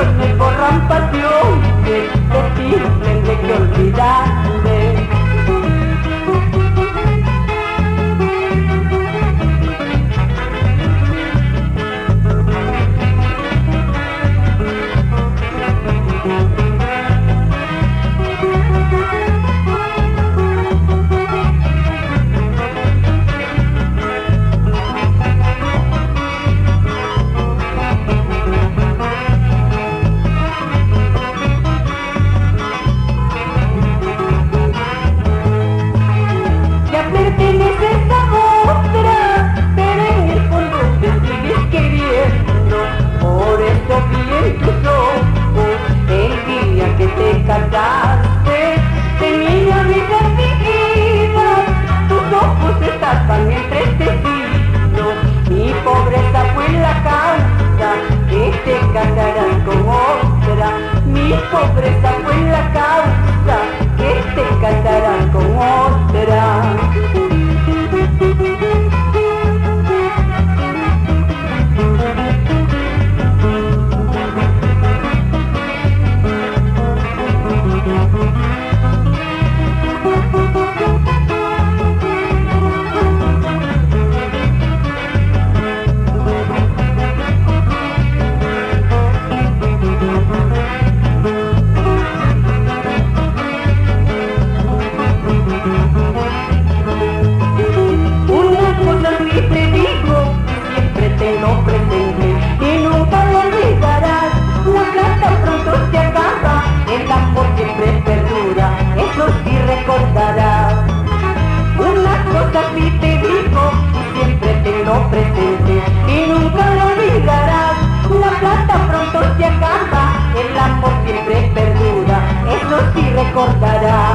ilusiones borran pasiones, te simplen de que olvidaste. Perteneces a otra, pero en el fondo te sigues queriendo. Por eso vi en tus ojos el día que te casaste. Tenía vida fingida, tus ojos estaban entristecidos. Mi pobreza fue la causa que te casarás con otra. Mi pobreza fue la causa que te casarás con otra. Tenlo presente y nunca lo olvidarás. La plata pronto se acaba, el amor siempre perdura, eso sí recordarás. Una cosa sí te digo, siempre tenlo presente y nunca lo olvidarás. La plata pronto se acaba, el amor siempre perdura, eso sí recordarás.